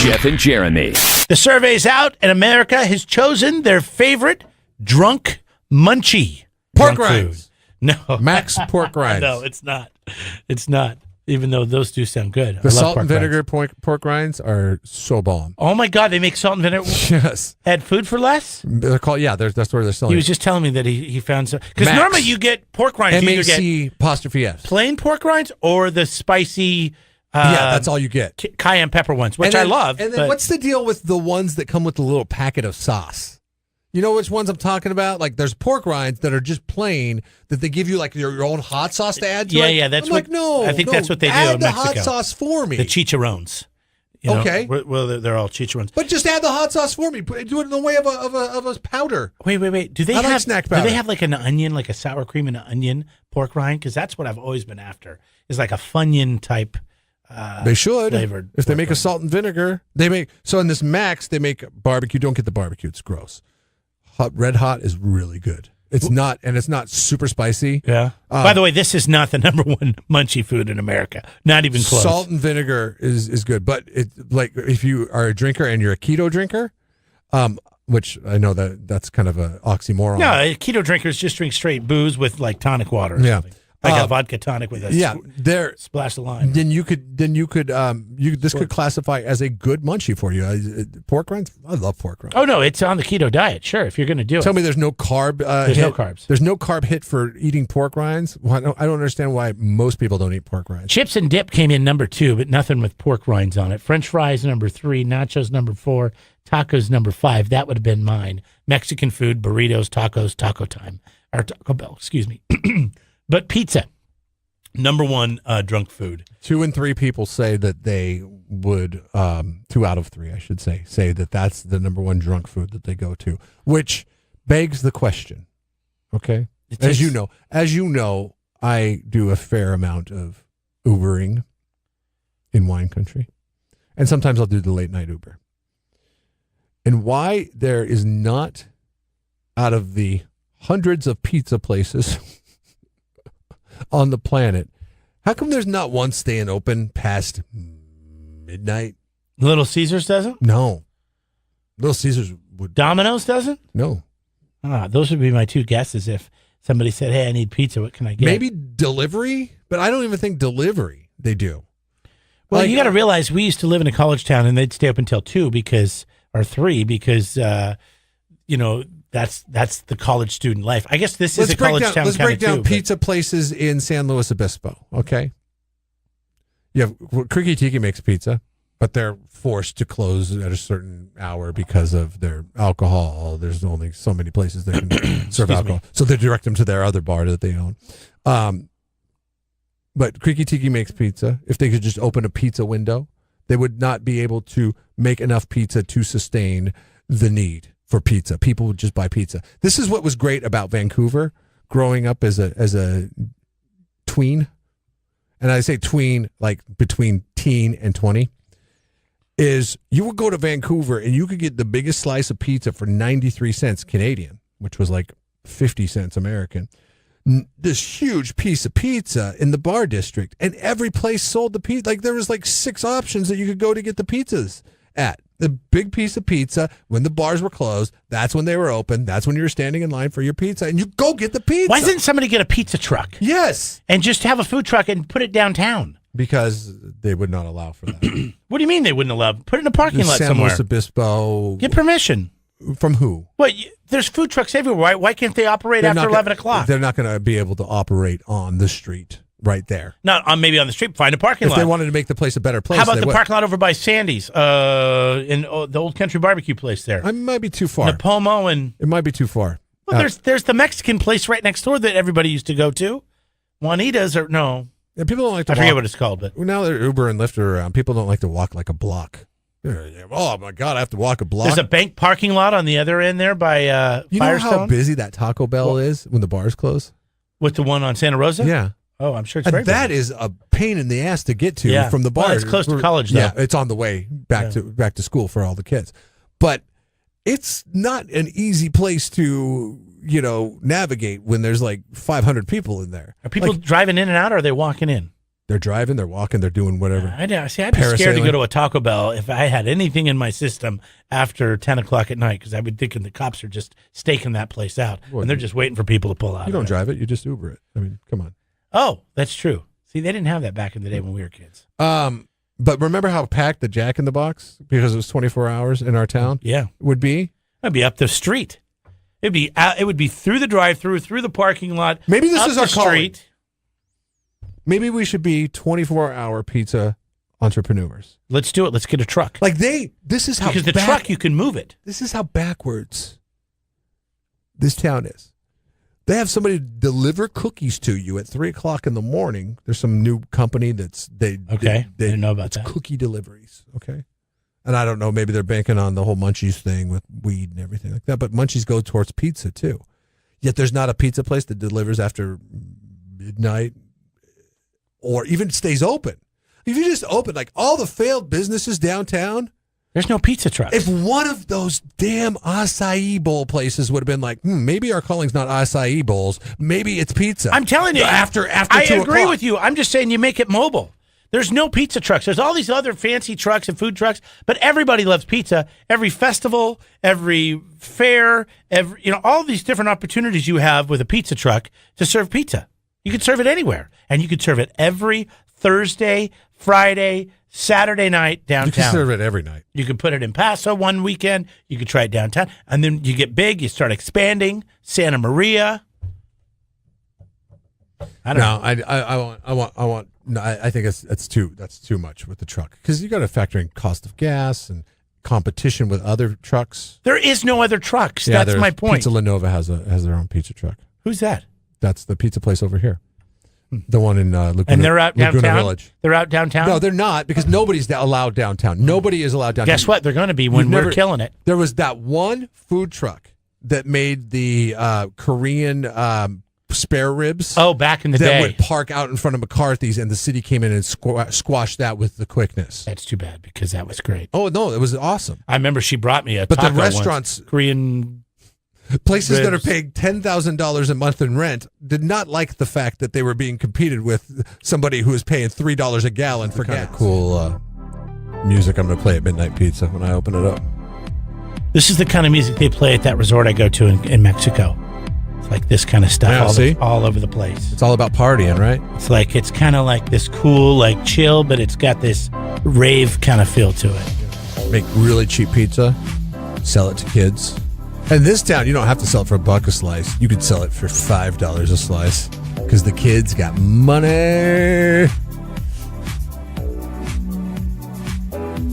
Jeff and Jeremy. The survey's out, and America has chosen their favorite drunk munchie. Pork drunk rinds. food. No. Max pork rinds. No, it's not. It's not. Even though those do sound good. The salt and vinegar pork rinds are so bomb. Oh, my God. They make salt and vinegar. Yes. Add food for less? They're called, that's where they're selling. He was just telling me that he found some. Because Max. normally you get pork rinds. You either get MAC''S. plain pork rinds or the spicy that's all you get. cayenne pepper ones, which I love. And then what's the deal with the ones that come with the little packet of sauce? You know which ones I'm talking about? Like there's pork rinds that are just plain that they give you like your own hot sauce to add to it. Yeah, that's I'm like, no. I think that's what they do add in the Mexico. hot sauce for me. The chicharrones. You know, okay. Well, they're all chicharrones. But just add the hot sauce for me. Do it in the way of a powder. Wait. Do they I like have snack powder. Do they have like an onion, like a sour cream and an onion pork rind? Because that's what I've always been after. Is like a Funyun type. They should. Flavored if they make rind. a salt and vinegar, they make. So in this Max, they make barbecue. Don't get the barbecue; it's gross. Red hot is really good. It's not, and it's not super spicy. Yeah. By the way, this is not the number one munchie food in America. Not even close. Salt and vinegar is good, but it like if you are a drinker and you're a keto drinker, which I know that's kind of an oxymoron. No, keto drinkers just drink straight booze with like tonic water. Or something. Like a vodka tonic with a splash of lime. Then you could this could classify as a good munchie for you. Pork rinds, I love pork rinds. Oh no, it's on the keto diet. Sure, if you're going to do it. Tell me, there's no carb. There's no carbs. There's no carb hit for eating pork rinds. Well, I don't understand why most people don't eat pork rinds. Chips and dip came in number 2, but nothing with pork rinds on it. French fries number 3, nachos number 4, tacos number 5. That would have been mine. Mexican food, burritos, tacos, Taco Time, or Taco Bell. Excuse me. But pizza, number 1 drunk food. 2 and 3 people say that they would, 2 out of 3, I should say that that's the number 1 drunk food that they go to, which begs the question. Okay, as you know, I do a fair amount of Ubering in wine country, and sometimes I'll do the late night Uber. And why there is not, out of the hundreds of pizza places on the planet, how come there's not one staying open past midnight? Little Caesars doesn't? No. Little Caesars would. Domino's doesn't? No. Those would be my 2 guesses if somebody said, hey, I need pizza. What can I get? Maybe delivery, but I don't even think delivery they do. Well, you got to realize we used to live in a college town and they'd stay up until 2 or 3 because, that's the college student life. I guess this is a college town. Let's break down too, pizza places in San Luis Obispo, okay? Creaky Tiki makes pizza, but they're forced to close at a certain hour because of their alcohol. There's only so many places they can serve alcohol. So they direct them to their other bar that they own. But Creaky Tiki makes pizza. If they could just open a pizza window, they would not be able to make enough pizza to sustain the need for pizza. People would just buy pizza. This is what was great about Vancouver growing up as a tween. And I say tween like between teen and 20. Is you would go to Vancouver and you could get the biggest slice of pizza for 93 cents Canadian, which was like 50 cents American. This huge piece of pizza in the bar district, and every place sold the pizza. Like there was like 6 options that you could go to get the pizzas at. The big piece of pizza, when the bars were closed, that's when they were open. That's when you were standing in line for your pizza, and you go get the pizza. Why doesn't somebody get a pizza truck? Yes. And just have a food truck and put it downtown? Because they would not allow for that. What do you mean they wouldn't allow? Put it in a parking lot San somewhere. Luis Obispo. Get permission. From who? Well, there's food trucks everywhere. Why can't they operate after 11 o'clock? They're not going to be able to operate on the street right there. Not maybe on the street. Find a parking lot. If they wanted to make the place a better place. How about the parking lot over by Sandy's, in the old country barbecue place there? It might be too far. Napomo and it might be too far. Well, there's the Mexican place right next door that everybody used to go to. Juanita's or no? Yeah, people don't like to. I forget what it's called, but now that Uber and Lyft are around, people don't like to walk like a block. Oh my God, I have to walk a block. There's a bank parking lot on the other end there by you Firestone. know how busy that Taco Bell is when the bars close? With the one on Santa Rosa? Yeah. Oh, I'm sure it's very that busy. is a pain in the ass to get to from the bar. Well, it's close to college, though. Yeah, it's on the way back to school for all the kids. But it's not an easy place to, navigate when there's like 500 people in there. Are people driving in and out, or are they walking in? They're driving, they're walking, they're doing whatever. I'd be scared to go to a Taco Bell if I had anything in my system after 10 o'clock at night, because I would think the cops are just staking that place out, and they're just waiting for people to pull out. You don't drive it, you just Uber it. I mean, come on. Oh, that's true. See, they didn't have that back in the day when we were kids. But remember how packed the Jack in the Box, because it was 24 hours in our town? Yeah. Would be? It'd be up the street. It would be through the drive-through, through the parking lot. Maybe this up is our the street. calling. Maybe we should be 24-hour pizza entrepreneurs. Let's do it. Let's get a truck. This is how because the truck, you can move it. This is how backwards this town is. They have somebody deliver cookies to you at 3 o'clock in the morning. There's some new company I didn't know about that. Cookie deliveries. Okay. And I don't know, maybe they're banking on the whole Munchies thing with weed and everything like that. But Munchies go towards pizza too. Yet there's not a pizza place that delivers after midnight or even stays open. If you just open, like all the failed businesses downtown, there's no pizza trucks. if one of those damn acai bowl places would have been like, maybe our calling's not acai bowls, maybe it's pizza. I'm telling you, after I 2 agree o'clock. with you. I'm just saying you make it mobile. There's no pizza trucks. There's all these other fancy trucks and food trucks, but everybody loves pizza. Every festival, every fair, all these different opportunities you have with a pizza truck to serve pizza. You can serve it anywhere, and you can serve it every Thursday, Friday, Saturday night downtown. You can serve it every night. You can put it in Paso one weekend. You can try it downtown, and then you get big. You start expanding. Santa Maria. I think that's too much with the truck, because you got to factor in cost of gas and competition with other trucks. There is no other trucks. Yeah, That's my point. Pizza Lenova has their own pizza truck. Who's that? That's the pizza place over here. The one in Laguna, and they're out Laguna downtown? Village. They're out downtown? No, they're not, because nobody's allowed downtown. Nobody is allowed downtown. Guess what? They're going to be when we're killing it. There was that one food truck that made the Korean spare ribs. Oh, back in the day. That would park out in front of McCarthy's, and the city came in and squashed that with the quickness. That's too bad, because that was great. Oh, no, it was awesome. I remember she brought me a But taco the restaurants, once. Korean places that are ribs. paying $10,000 a month in rent, did not like the fact that they were being competed with somebody who was paying $3 a gallon for gas. Cool music I'm going to play at Midnight Pizza when I open it up. This is the kind of music they play at that resort I go to in Mexico. It's like this kind of stuff all over the place. It's all about partying, right? It's kind of like this cool, like chill, but it's got this rave kind of feel to it. Make really cheap pizza, sell it to kids. And this town, you don't have to sell it for $1 a slice. You could sell it for $5 a slice, because the kids got money.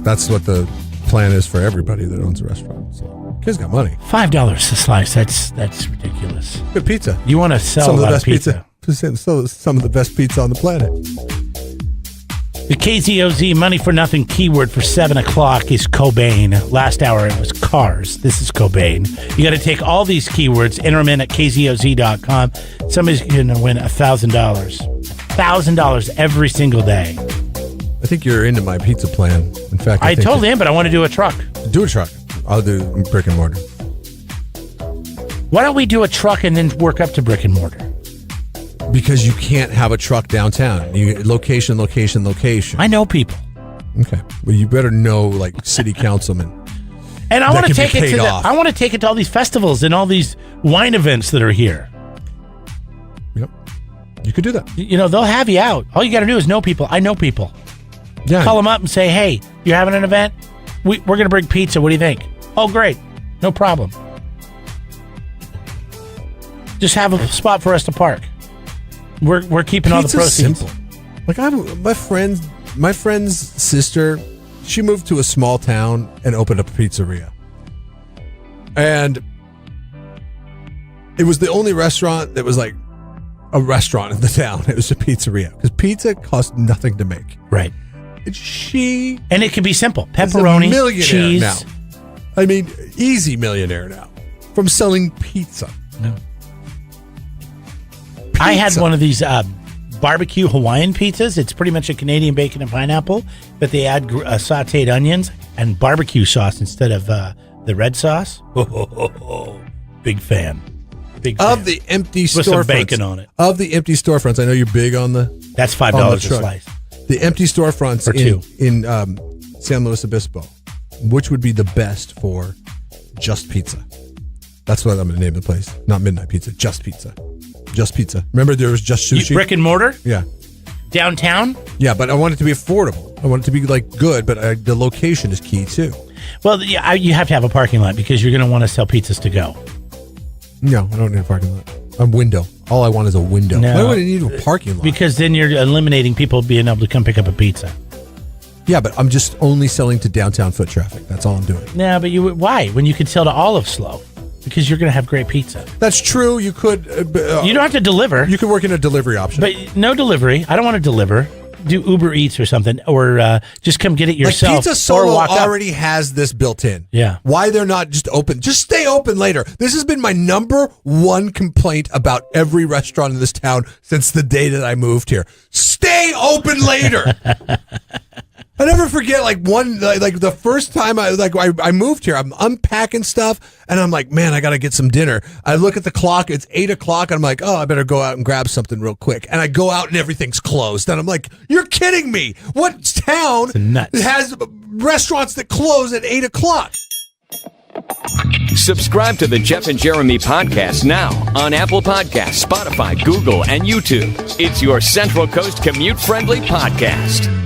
That's what the plan is for everybody that owns a restaurant. So, kids got money. $5 a slice. That's ridiculous. Good pizza. You want to sell some of a the lot best of pizza. Some of the best pizza on the planet. The KZOZ Money for Nothing keyword for 7 o'clock is Cobain. Last hour it was cars. This is Cobain. You got to take all these keywords, enter them in at KZOZ.com. Somebody's going to win $1,000. $1,000 every single day. I think you're into my pizza plan. In fact, I told him, but I want to do a truck. Do a truck. I'll do brick and mortar. Why don't we do a truck and then work up to brick and mortar? Because you can't have a truck downtown. Location. I know people. Okay. Well, you better know like city councilmen. And I want to take it to I want to take it to all these festivals and all these wine events that are here. Yep. You could do that. They'll have you out. All you got to do is know people. I know people. Yeah. Call them up and say, "Hey, you're having an event? We're going to bring pizza. What do you think?" "Oh, great. No problem. Just have a spot for us to park. We're keeping all the proceeds." Simple. Like my friend's sister, she moved to a small town and opened up a pizzeria. And it was the only restaurant that was like a restaurant in the town. It was a pizzeria, because pizza cost nothing to make. Right. And it can be simple. Pepperoni, cheese. Now. I mean, easy millionaire now from selling pizza. No. I had one of these barbecue Hawaiian pizzas. It's pretty much a Canadian bacon and pineapple, but they add sauteed onions and barbecue sauce instead of the red sauce. Big fan. Big Of fan. the empty With some storefronts. bacon on it. Of the empty storefronts, I know you're big on the That's on $5 the a truck. slice. The empty storefronts For two. in San Luis Obispo, which would be the best for just pizza? That's what I'm going to name the place. Not Midnight Pizza, Just Pizza. Just Pizza. Remember there was Just Sushi? Brick and mortar? Yeah. Downtown? Yeah, but I want it to be affordable. I want it to be like good, but the location is key too. Well, yeah, you have to have a parking lot because you're going to want to sell pizzas to go. No, I don't need a parking lot. A window. All I want is a window. No. Why would I need a parking lot? Because then you're eliminating people being able to come pick up a pizza. Yeah, but I'm just only selling to downtown foot traffic. That's all I'm doing. No, but why? When you could sell to all of SLO. Because you're going to have great pizza. That's true. You could. You don't have to deliver. You could work in a delivery option. But no delivery. I don't want to deliver. Do Uber Eats or something, or just come get it yourself. Like Pizza or Solo walk up. already has this built in. Yeah. Why they're not just open? Just stay open later. This has been my number one complaint about every restaurant in this town since the day that I moved here. Stay open later. I never forget like the first time I moved here, I'm unpacking stuff and I'm like, man, I got to get some dinner. I look at the clock, it's 8:00. And I'm like, oh, I better go out and grab something real quick. And I go out and everything's closed. And I'm like, you're kidding me. What town has restaurants that close at 8:00? Subscribe to the Jeff and Jeremy podcast now on Apple Podcasts, Spotify, Google, and YouTube. It's your Central Coast commute-friendly podcast.